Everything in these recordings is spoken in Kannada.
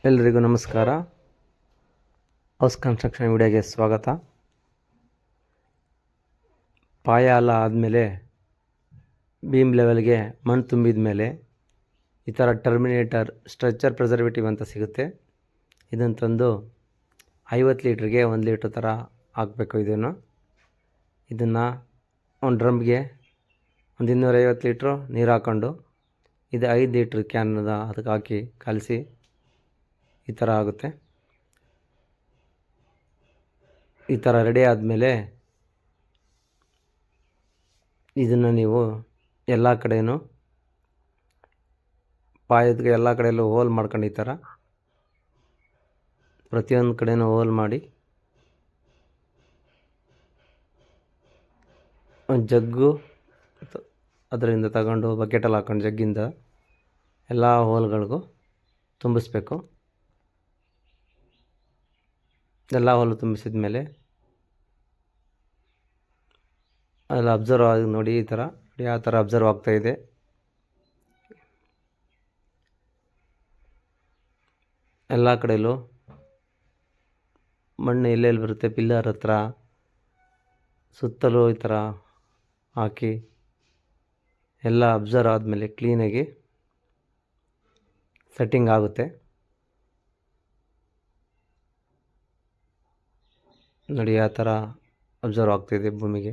ಎಲ್ರಿಗೂ ನಮಸ್ಕಾರ. ಹೌಸ್ ಕನ್ಸ್ಟ್ರಕ್ಷನ್ ವಿಡಿಯೋಗೆ ಸ್ವಾಗತ. ಪಾಯ ಎಲ್ಲ ಆದಮೇಲೆ ಬೀಮ್ ಲೆವೆಲ್ಗೆ ಮಣ್ಣು ತುಂಬಿದ ಮೇಲೆ ಈ ಥರ ಟರ್ಮಿನೇಟರ್ ಸ್ಟ್ರೆಚರ್ ಪ್ರಿಸರ್ವೇಟಿವ್ ಅಂತ ಸಿಗುತ್ತೆ. ಇದನ್ನು ತಂದು 50 ಲೀಟ್ರಿಗೆ 1 ಲೀಟ್ರ್ ಥರ ಹಾಕಬೇಕು. ಇದನ್ನು ಒಂದು ಡ್ರಮ್ಗೆ ಒಂದು 250 ಲೀಟ್ರು ನೀರು ಹಾಕ್ಕೊಂಡು ಇದು 5 ಲೀಟ್ರ್ ಕ್ಯಾನದ ಅದಕ್ಕೆ ಹಾಕಿ ಕಲಸಿ ಈ ಥರ ಆಗುತ್ತೆ. ಈ ಥರ ರೆಡಿ ಆದಮೇಲೆ ಇದನ್ನು ನೀವು ಎಲ್ಲ ಕಡೆಯೂ ಪಾಯದ್ಗೆ ಎಲ್ಲ ಕಡೆಯಲ್ಲೂ ಹೋಲ್ ಮಾಡ್ಕೊಂಡು ಈ ಥರ ಪ್ರತಿಯೊಂದು ಕಡೆಯೂ ಹೋಲ್ ಮಾಡಿ ಒಂದು ಜಗ್ಗು ಅದರಿಂದ ತಗೊಂಡು ಬಕೆಟಲ್ಲಿ ಹಾಕೊಂಡು ಜಗ್ಗಿಂದ ಎಲ್ಲ ಹೋಲ್ಗಳಿಗೂ ತುಂಬಿಸ್ಬೇಕು. ಎಲ್ಲ ಹೋಲು ತುಂಬಿಸಿದ ಮೇಲೆ ಅದೆಲ್ಲ ಅಬ್ಸರ್ವ್ ಆಗಿ ನೋಡಿ, ಈ ಥರ ಯಾವ ಥರ ಅಬ್ಸರ್ವ್ ಆಗ್ತಾಯಿದೆ. ಎಲ್ಲ ಕಡೆಯಲ್ಲೂ ಮಣ್ಣು ಎಲ್ಲೆಲ್ಲಿ ಬರುತ್ತೆ ಪಿಲ್ಲರ್ ಹತ್ರ ಸುತ್ತಲೂ ಈ ಥರ ಹಾಕಿ ಎಲ್ಲ ಅಬ್ಸರ್ವ್ ಆದಮೇಲೆ ಕ್ಲೀನಾಗಿ ಸೆಟ್ಟಿಂಗ್ ಆಗುತ್ತೆ. ನೋಡಿ ಯಾವ ಥರ ಅಬ್ಸರ್ವ್ ಆಗ್ತಾಯಿದೆ ಭೂಮಿಗೆ.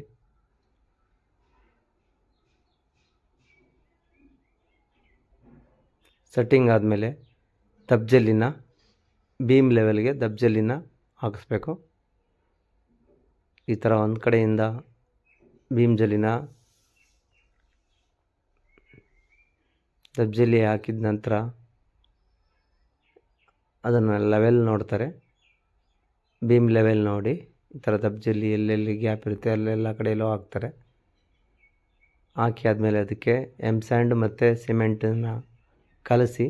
ಸೆಟ್ಟಿಂಗ್ ಆದಮೇಲೆ ದಬ್ಜಲ್ಲಿನ ಬೀಮ್ ಲೆವೆಲ್ಗೆ ದಬ್ಜಲ್ಲಿನ ಹಾಕಿಸ್ಬೇಕು. ಈ ಥರ ಒಂದು ಕಡೆಯಿಂದ ಬೀಮ್ ಜಲ್ಲಿನ ದಬ್ಜಲ್ಲಿ ಹಾಕಿದ ನಂತರ ಅದನ್ನು ಲೆವೆಲ್ ನೋಡ್ತಾರೆ. ಬೀಮ್ ಲೆವೆಲ್ ನೋಡಿ ಈ ಥರ ದಬ್ಜಲ್ಲಿ ಎಲ್ಲೆಲ್ಲಿ ಗ್ಯಾಪ್ ಇರುತ್ತೆ ಅಲ್ಲೆಲ್ಲ ಕಡೆಯಲ್ಲೂ ಹಾಕ್ತಾರೆ. ಹಾಕಿ ಆದಮೇಲೆ ಅದಕ್ಕೆ ಸ್ಯಾಂಡ್ ಮತ್ತು ಸಿಮೆಂಟನ್ನು ಕಲಸಿ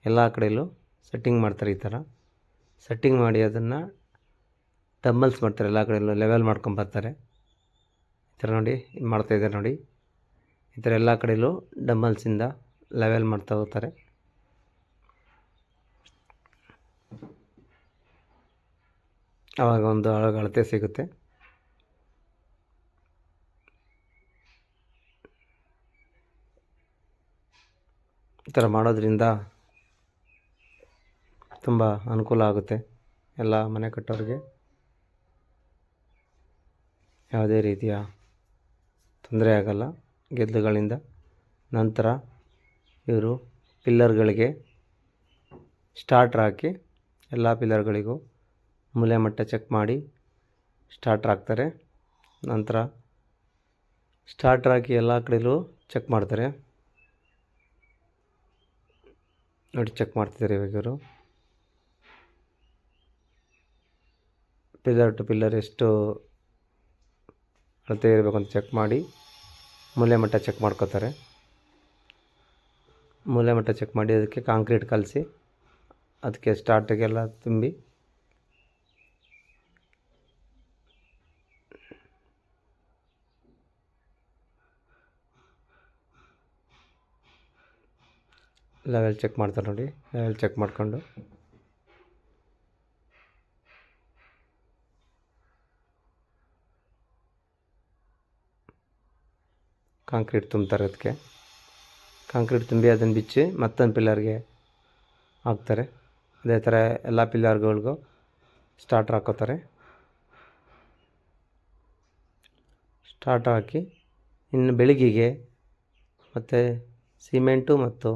ಎಲ್ಲ ಕಡೆಯಲ್ಲೂ ಸೆಟ್ಟಿಂಗ್ ಮಾಡ್ತಾರೆ. ಈ ಥರ ಸೆಟ್ಟಿಂಗ್ ಮಾಡಿ ಅದನ್ನು ಡಂಬಲ್ಸ್ ಮಾಡ್ತಾರೆ. ಎಲ್ಲ ಕಡೆಯಲ್ಲೂ ಲೆವೆಲ್ ಮಾಡ್ಕೊಂಬರ್ತಾರೆ. ಈ ಥರ ನೋಡಿ ಮಾಡ್ತಾಯಿದ್ದಾರೆ ನೋಡಿ. ಈ ಥರ ಎಲ್ಲ ಕಡೆಯಲ್ಲೂ ಡಂಬಲ್ಸಿಂದ ಲೆವೆಲ್ ಮಾಡ್ತಾ ಹೋಗ್ತಾರೆ. ಆವಾಗ ಒಂದು ಅಳತೆ ಸಿಗುತ್ತೆ. ಈ ಥರ ಮಾಡೋದ್ರಿಂದ ತುಂಬ ಅನುಕೂಲ ಆಗುತ್ತೆ. ಎಲ್ಲ ಮನೆ ಕಟ್ಟೋರಿಗೆ ಯಾವುದೇ ರೀತಿಯ ತೊಂದರೆ ಆಗಲ್ಲ ಗೆದ್ಲುಗಳಿಂದ. ನಂತರ ಇವರು ಪಿಲ್ಲರ್ಗಳಿಗೆ ಸ್ಟಾರ್ಟ್ರ್ ಹಾಕಿ ಎಲ್ಲ ಪಿಲ್ಲರ್ಗಳಿಗೂ ಮೂಲೆ ಮಟ್ಟ ಚೆಕ್ ಮಾಡಿ ಸ್ಟಾರ್ಟ್ರ್ ಹಾಕ್ತಾರೆ. ನಂತರ ಸ್ಟಾರ್ಟ್ರ್ ಹಾಕಿ ಎಲ್ಲ ಕಡೆಯಲ್ಲೂ ಚೆಕ್ ಮಾಡ್ತಾರೆ. ನೋಡಿ ಚೆಕ್ ಮಾಡ್ತಿದ್ದಾರೆ ಇವಾಗ ಇವರು. ಪಿಲ್ಲರ್ ಟು ಪಿಲ್ಲರ್ ಎಷ್ಟು ಅಳತೆ ಇರಬೇಕು ಅಂತ ಚೆಕ್ ಮಾಡಿ ಮೂಲೆ ಮಟ್ಟ ಚೆಕ್ ಮಾಡ್ಕೋತಾರೆ. ಮೂಲೆ ಮಟ್ಟ ಚೆಕ್ ಮಾಡಿ ಅದಕ್ಕೆ ಕಾಂಕ್ರೀಟ್ ಕಲಸಿ ಅದಕ್ಕೆ ಸ್ಟಾರ್ಟಿಗೆಲ್ಲ ತುಂಬಿ ಲೆವೆಲ್ ಚೆಕ್ ಮಾಡ್ತಾರೆ ನೋಡಿ. ಲೆವೆಲ್ ಚೆಕ್ ಮಾಡಿಕೊಂಡು ಕಾಂಕ್ರೀಟ್ ತುಂಬ್ತಾರೆ. ಅದಕ್ಕೆ ಕಾಂಕ್ರೀಟ್ ತುಂಬಿ ಅದನ್ನು ಬಿಚ್ಚಿ ಮತ್ತೊಂದು ಪಿಲ್ಲರ್ಗೆ ಹಾಕ್ತಾರೆ. ಅದೇ ಥರ ಎಲ್ಲ ಪಿಲ್ಲರ್ಗಳಿಗೂ ಸ್ಟಾರ್ಟ್ರ್ ಹಾಕೋತಾರೆ. ಸ್ಟಾರ್ಟ್ ಹಾಕಿ ಇನ್ನು ಬೆಳಗ್ಗೆಗೆ ಮತ್ತು ಸಿಮೆಂಟು ಮತ್ತು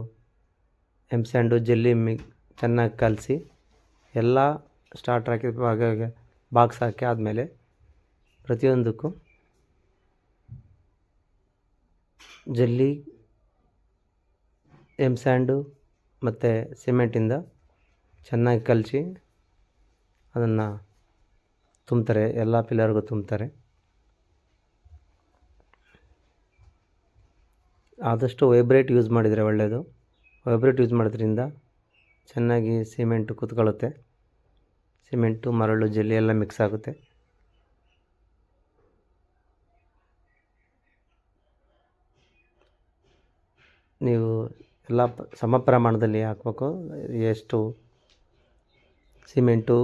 ಸ್ಯಾಂಡು ಜಲ್ಲಿ ಚೆನ್ನಾಗಿ ಕಲಸಿ ಎಲ್ಲ ಸ್ಟಾರ್ಟ್ರ್ ಹಾಕಿ ಬಾಕ್ಸ್ ಹಾಕಿ ಆದಮೇಲೆ ಪ್ರತಿಯೊಂದಕ್ಕೂ ಜಲ್ಲಿ ಸ್ಯಾಂಡು ಮತ್ತು ಸಿಮೆಂಟಿಂದ ಚೆನ್ನಾಗಿ ಕಲಸಿ ಅದನ್ನು ತುಂಬ್ತಾರೆ. ಎಲ್ಲ ಪಿಲ್ಲರ್ಗೂ ತುಂಬ್ತಾರೆ. ಆದಷ್ಟು ವೈಬ್ರೇಟ್ ಯೂಸ್ ಮಾಡಿದರೆ ಒಳ್ಳೆಯದು. ವೈಬ್ರೇಟ್ ಯೂಸ್ ಮಾಡೋದ್ರಿಂದ ಚೆನ್ನಾಗಿ ಸಿಮೆಂಟು ಕೂತ್ಕೊಳ್ಳುತ್ತೆ. ಸಿಮೆಂಟು ಮರಳು ಜಲ್ಲಿ ಎಲ್ಲ ಮಿಕ್ಸ್ ಆಗುತ್ತೆ. ನೀವು ಎಲ್ಲ ಸಮ ಪ್ರಮಾಣದಲ್ಲಿ ಹಾಕಬೇಕು. ಎಷ್ಟು ಸಿಮೆಂಟು